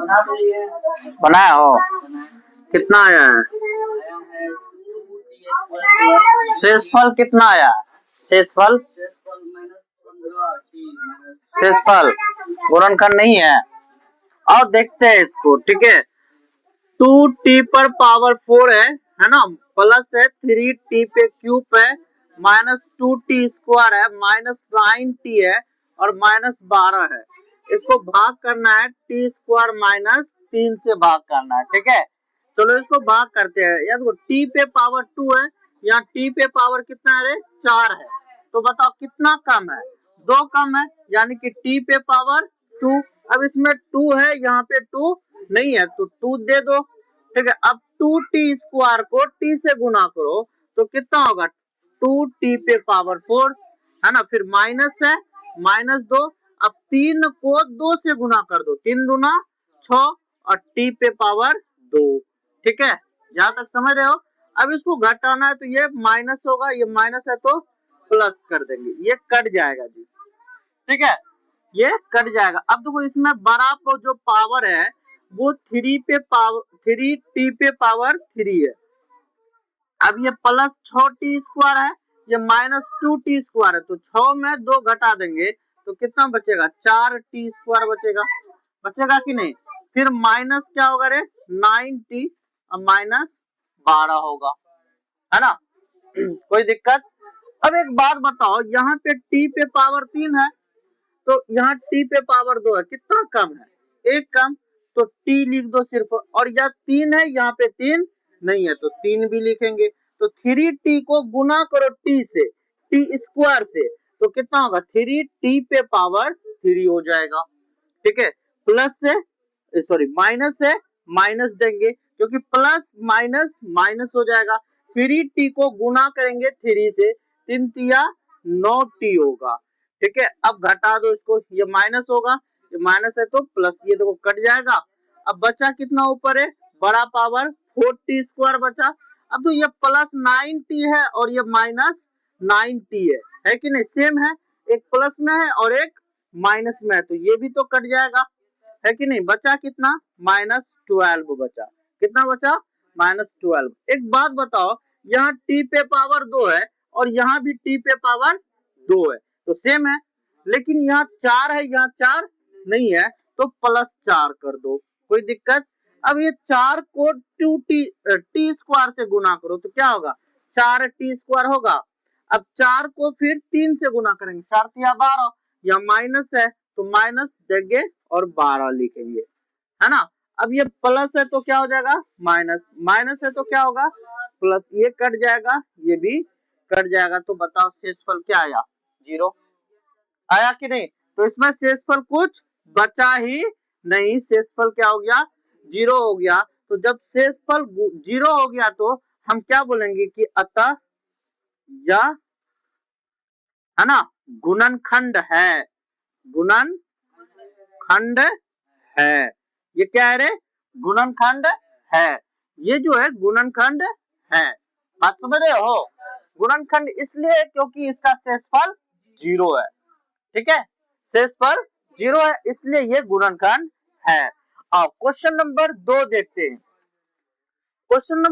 बनाया हो, कितना आया है? शेषफल कितना आया? शेषफल शेषफल गुणनखंड नहीं है। और देखते हैं इसको, ठीक है। 2t पर पावर 4 है ना, प्लस है 3t पे क्यूब है, माइनस 2t स्क्वायर है, माइनस 9t है और माइनस 12 है। इसको भाग करना है t स्क्वायर माइनस 3 से भाग करना है, ठीक है। चलो इसको भाग करते हैं। या देखो t पे पावर 2 है, यहाँ t पे पावर कितना है? 4 है। तो बताओ कितना कम है? 2 कम है, यानी कि t पे पावर 2। अब इसमें 2 है, यहाँ पे 2 नहीं है तो 2 दे दो, ठीक है। अब 2t स्क्वायर को t से गुना करो तो कितना होगा? 2t पे पावर 4 है ना, फिर माइनस है, माइनस 2। अब 3 को 2 से गुना कर दो, 3 दूना 6 और t पे पावर 2, ठीक है। यहां तक समझ रहे हो? अब इसको घटाना है तो ये माइनस होगा, ये माइनस है तो प्लस कर देंगे, ये कट जाएगा जी, ठीक है। ये कट जाएगा। अब देखो इसमें बड़ा को जो पावर है वो 3t पे पावर 3 है। अब ये प्लस 6t स्क्वायर है, ये माइनस 2t स्क्वायर है, तो 6 में 2 घटा देंगे तो कितना बचेगा? 4t स्क्वायर बचेगा, बचेगा कि नहीं? फिर माइनस क्या होगा रे? 9t और माइनस 12 होगा, है ना। कोई दिक्कत? अब एक बात बताओ, यहाँ पे t पे पावर 3 है तो यहाँ t पे पावर 2 है, कितना कम है? 1 कम, तो t लिख दो सिर्फ। और यह 3 है, यहाँ पे 3 नहीं है तो 3 भी लिखेंगे। तो 3t को गुना करो t से, t स्क्वायर से, तो कितना होगा? 3t पे पावर 3 हो जाएगा, ठीक है। प्लस से सॉरी माइनस से माइनस देंगे, क्योंकि प्लस माइनस माइनस हो जाएगा। 3t को गुना करेंगे 3 से, 3 तिया 9t होगा, ठीक है। अब घटा दो इसको, ये माइनस होगा, ये माइनस है तो प्लस, ये देखो कट जाएगा। अब बचा कितना ऊपर है? बड़ा पावर 4t स्क्वायर बचा। अब तो ये प्लस 9t है और ये माइनस 9t है कि नहीं? सेम है, एक प्लस में है और एक माइनस में है, तो ये भी तो कट जाएगा, है कि नहीं? बचा कितना? माइनस 12 बचा। कितना बचा? माइनस 12। एक बात बताओ, यहाँ t पे पावर 2 है और यहाँ भी t पे पावर 2 है, तो सेम है। लेकिन यहाँ 4 है, यहाँ 4 नहीं है, तो प्लस 4 कर दो, कोई दिक्कत? अब ये 4 को 2t स्क्वायर से गुना करो तो क्या होगा? 4t स्क्वायर होगा। अब 4 को फिर 3 से गुना करेंगे, 4 तिया 12, यहाँ माइनस है तो माइनस देंगे और 12 लिखेंगे, है ना। अब ये प्लस है तो क्या हो जाएगा? माइनस, माइनस है तो क्या होगा? प्लस, ये कट जाएगा, ये भी कट जाएगा। तो बताओ शेषफल क्या आया? 0 आया कि नहीं? तो इसमें शेषफल कुछ बचा ही नहीं, शेषफल क्या हो गया? 0 हो गया। तो जब शेषफल 0 हो गया तो हम क्या बोलेंगे कि अतः यह, है ना, गुणनखंड है, गुणनखंड है। ये क्या है रे? गुणनखंड है। ये जो है गुणनखंड है, बात समझ रहे हो? गुणनखंड इसलिए क्योंकि इसका शेषफल 0 है, ठीक है। शेषफल 0 है इसलिए ये गुणनखंड है। अब क्वेश्चन नंबर 2 देखते हैं। Question number